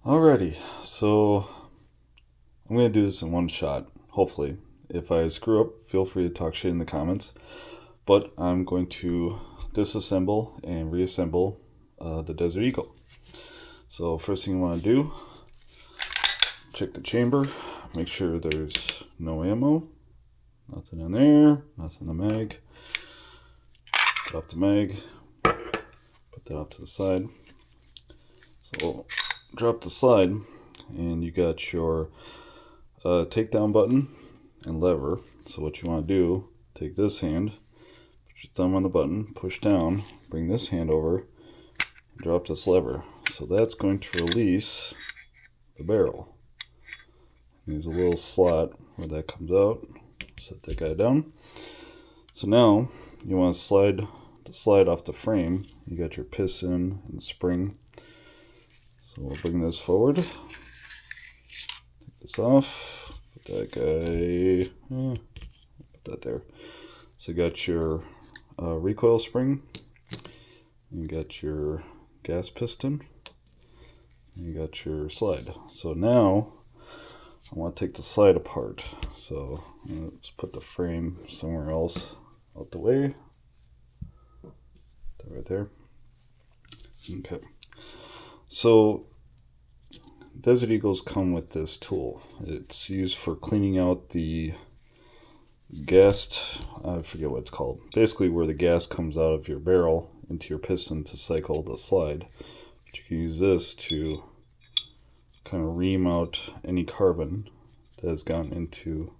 Alrighty, so I'm going to do this in one shot, hopefully. If I screw up, feel free to talk shit in the comments. But I'm going to disassemble and reassemble the Desert Eagle. So first thing you want to do, check the chamber, make sure there's no ammo, nothing in there, nothing in the mag. Drop the mag, put that off to the side. So drop the slide, and you got your takedown button and lever. So what you want to do, take this hand, put your thumb on the button, push down, bring this hand over, and drop this lever. So that's going to release the barrel. There's a little slot where that comes out. Set that guy down. So now you want to slide off the frame. You got your piston and spring. So we'll bring this forward. Take this off. Put that guy. Put that there. So you got your recoil spring. You got your gas piston. And you got your slide. So now I want to take the slide apart. So let's put the frame somewhere else out the way. Right there. Okay. So Desert Eagles come with this tool. It's used for cleaning out the gas, I forget what it's called. Basically where the gas comes out of your barrel into your piston to cycle the slide. But you can use this to kind of ream out any carbon that has gone into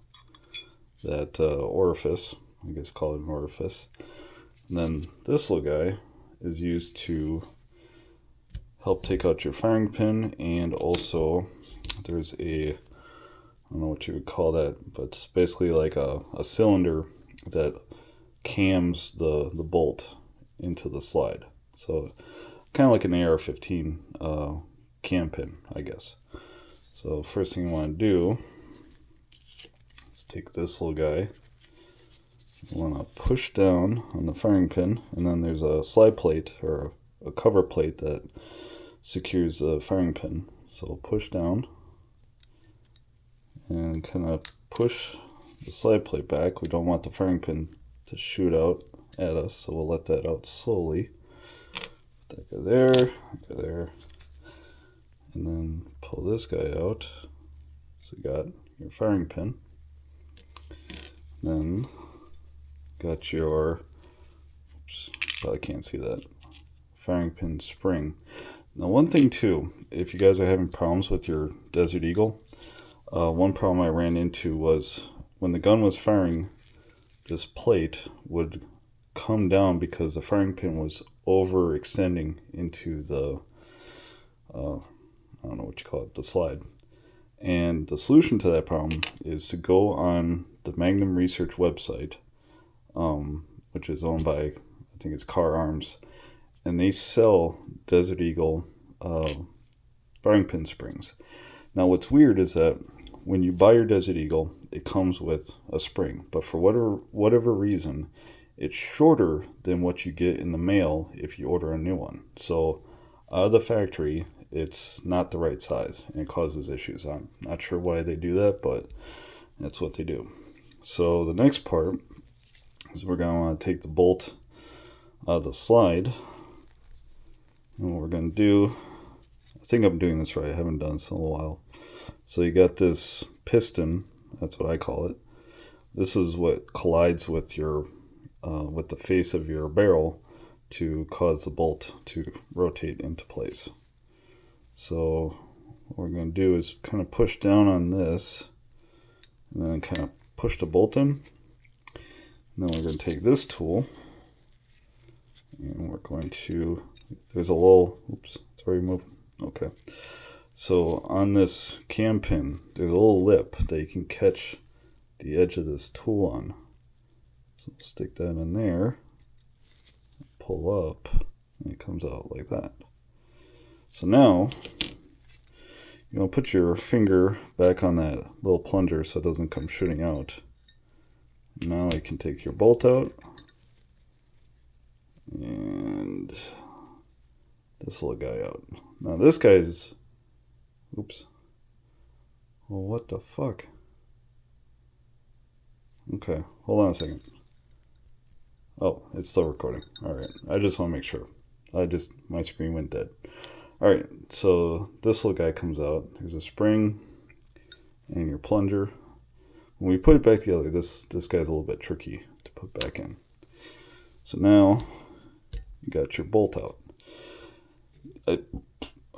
that orifice. I guess call it an orifice. And then this little guy is used to help take out your firing pin, and also there's a, I don't know what you would call that, but it's basically like a cylinder that cams the bolt into the slide. So kind of like an AR-15 cam pin, I guess. So first thing you want to do is take this little guy. You want to push down on the firing pin, and then there's a slide plate or a cover plate that secures the firing pin. So push down and kind of push the slide plate back. We don't want the firing pin to shoot out at us, so we'll let that out slowly. Put that guy there, and then pull this guy out. So you got your firing pin. Then got your, oops, probably can't see that, firing pin spring. Now one thing too, if you guys are having problems with your Desert Eagle, one problem I ran into was when the gun was firing, this plate would come down because the firing pin was overextending into the, I don't know what you call it, the slide. And the solution to that problem is to go on the Magnum Research website, which is owned by, I think it's Car Arms, and they sell Desert Eagle firing pin springs. Now what's weird is that when you buy your Desert Eagle, it comes with a spring, but for whatever reason, it's shorter than what you get in the mail if you order a new one. So out of the factory, it's not the right size, and it causes issues. I'm not sure why they do that, but that's what they do. So the next part is we're going to want to take the bolt out of the slide, and what we're going to do, I think I'm doing this right, I haven't done this in a while. So you got this piston, that's what I call it. This is what collides with your with the face of your barrel to cause the bolt to rotate into place. So what we're going to do is kind of push down on this and then kind of push the bolt in. And then we're going to take this tool and we're going to, there's a little, oops, it's already moving. Okay. So on this cam pin, there's a little lip that you can catch the edge of this tool on. So stick that in there, pull up, and it comes out like that. So now, you want to put your finger back on that little plunger so it doesn't come shooting out. Now you can take your bolt out, and this little guy out. Now this guy's Oops. Well, what the fuck? Okay, hold on a second. Oh, it's still recording. Alright, I just want to make sure. My screen went dead. Alright, so this little guy comes out. There's a spring and your plunger. When we put it back together, this guy's a little bit tricky to put back in. So now you got your bolt out.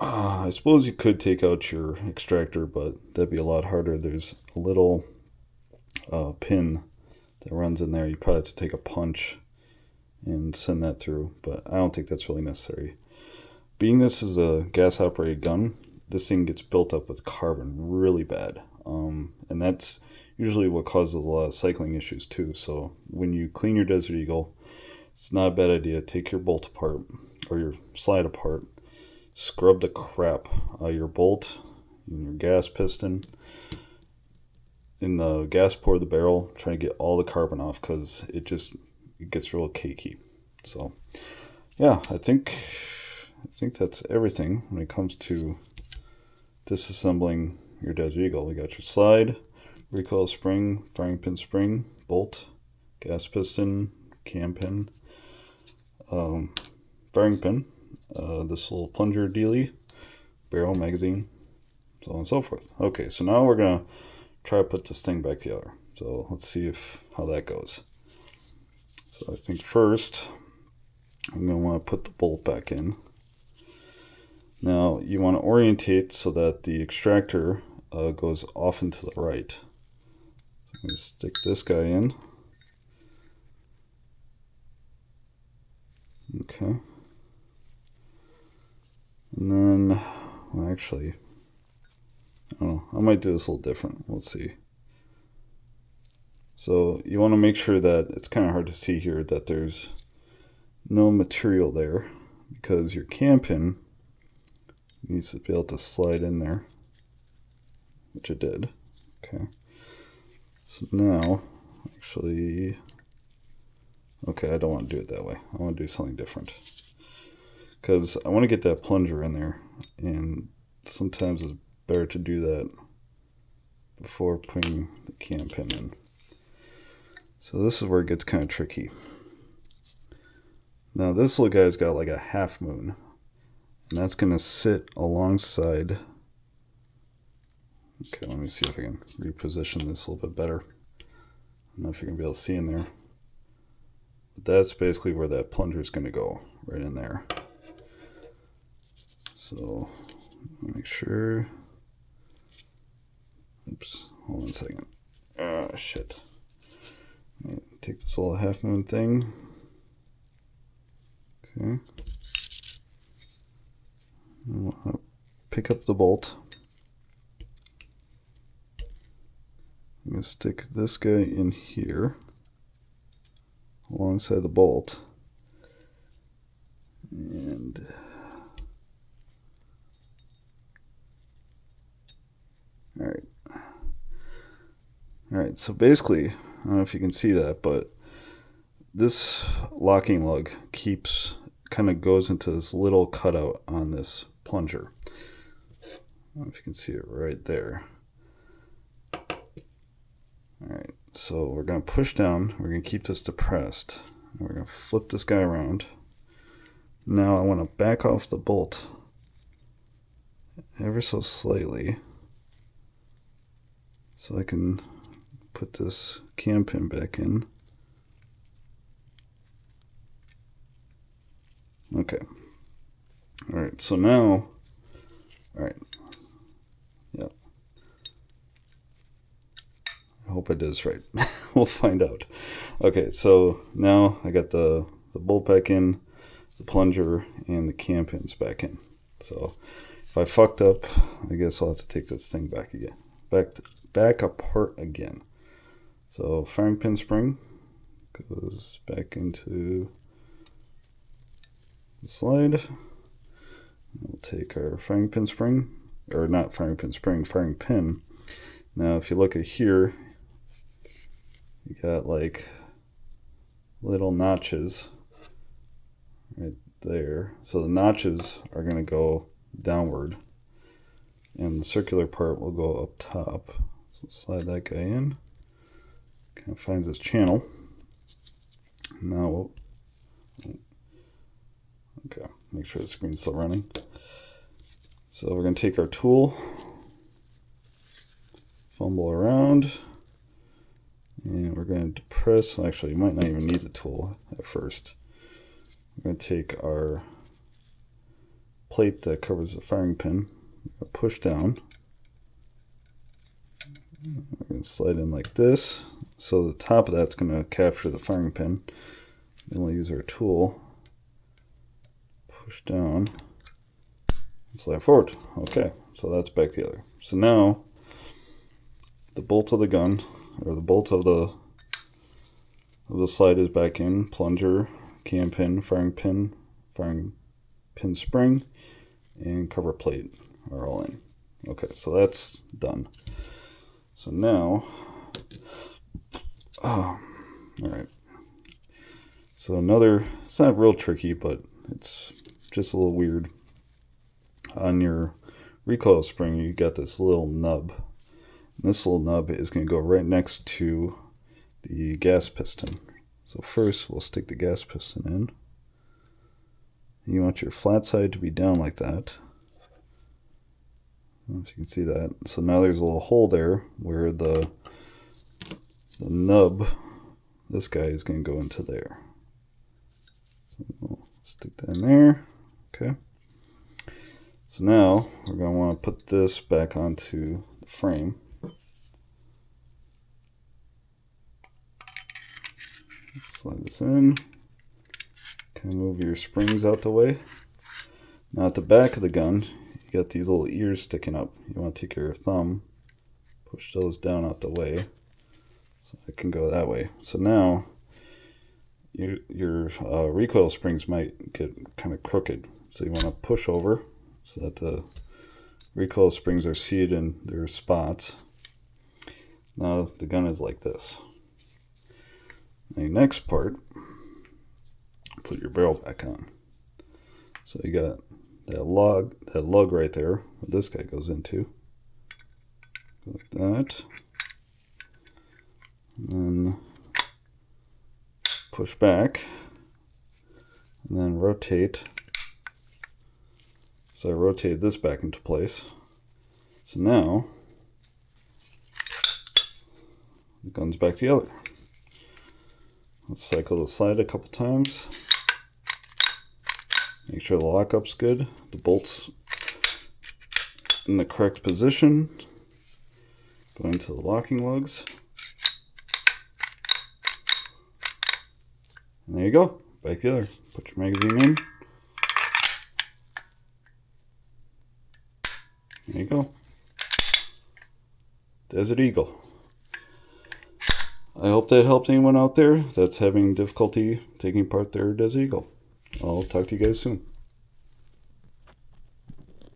I suppose you could take out your extractor, but that'd be a lot harder. There's a little pin that runs in there. You probably have to take a punch and send that through, but I don't think that's really necessary. Being this is a gas operated gun, this thing gets built up with carbon really bad, and that's usually what causes a lot of cycling issues too. So when you clean your Desert Eagle, it's not a bad idea. Take your bolt apart or your slide apart, scrub the crap out of your bolt and your gas piston. In the gas port of the barrel, try to get all the carbon off because it gets real cakey. So yeah, I think that's everything when it comes to disassembling your Desert Eagle. We got your slide, recoil spring, firing pin spring, bolt, gas piston, cam pin, firing pin, this little plunger dealie, barrel, magazine, so on and so forth. Okay, so now we're gonna try to put this thing back together. So let's see how that goes. So I think first I'm gonna want to put the bolt back in. Now you want to orientate so that the extractor goes off and to the right. So I'm going to stick this guy in. Okay. And then, well, actually, I don't know, I might do this a little different. Let's see. So you want to make sure that it's kind of hard to see here that there's no material there, because your cam pin needs to be able to slide in there, which it did. Okay. So now, actually, okay, I don't want to do it that way. I want to do something different, because I want to get that plunger in there, and sometimes it's better to do that before putting the cam pin in. So this is where it gets kind of tricky. Now this little guy's got like a half moon, and that's going to sit alongside. Okay, let me see if I can reposition this a little bit better. I don't know if you're going to be able to see in there. But that's basically where that plunger is going to go, right in there. So, make sure. Oops, hold on a second. Ah, shit. Take this little half moon thing. Okay. I'll pick up the bolt. I'm going to stick this guy in here alongside the bolt. And Alright, so basically, I don't know if you can see that, but this locking lug kind of goes into this little cutout on this plunger. I don't know if you can see it right there. Alright, so we're going to push down, we're going to keep this depressed, and we're going to flip this guy around. Now I want to back off the bolt ever so slightly so I can put this cam pin back in. Okay. Alright, so now, alright, yep. I hope I did this right. We'll find out. Okay, so now I got the bolt back in, the plunger, and the cam pins back in. So if I fucked up, I guess I'll have to take this thing back again. Back apart again. So firing pin spring goes back into the slide. We'll take our firing pin spring, or not firing pin spring, firing pin. Now if you look at here, you got like little notches right there. So the notches are going to go downward, and the circular part will go up top. So slide that guy in. Kind of finds its channel. Now, okay, make sure the screen's still running. So we're going to take our tool, fumble around, and we're going to depress. Actually, you might not even need the tool at first. We're going to take our plate that covers the firing pin, push down. We're going to slide in like this. So the top of that's going to capture the firing pin. Then we'll use our tool, push down, and slide forward. Okay, so that's back together. So now the bolt of the gun, or the bolt of the slide is back in. Plunger, cam pin, firing pin spring, and cover plate are all in. Okay, so that's done. So now, all right. So another, it's not real tricky, but it's just a little weird. On your recoil spring, you got this little nub. And this little nub is going to go right next to the gas piston. So first, we'll stick the gas piston in. You want your flat side to be down like that. I don't know if you can see that. So now there's a little hole there where the nub, this guy, is going to go into there. So we'll stick that in there. Okay. So now we're going to want to put this back onto the frame. Slide this in. Kind of move your springs out the way. Now at the back of the gun, you got these little ears sticking up. You want to take your thumb, push those down out the way, so it can go that way. So now your recoil springs might get kind of crooked. So you want to push over so that the recoil springs are seated in their spots. Now the gun is like this. The next part, put your barrel back on. So you got that lug right there, what this guy goes into. Go like that. And then push back. And then rotate. So I rotated this back into place. So now the gun's back together. Let's cycle the slide a couple times. Make sure the lockup's good. The bolt's in the correct position. Go into the locking lugs. And there you go. Back together. Put your magazine in. There you go. Desert Eagle. I hope that helped anyone out there that's having difficulty taking apart their Desert Eagle. I'll talk to you guys soon.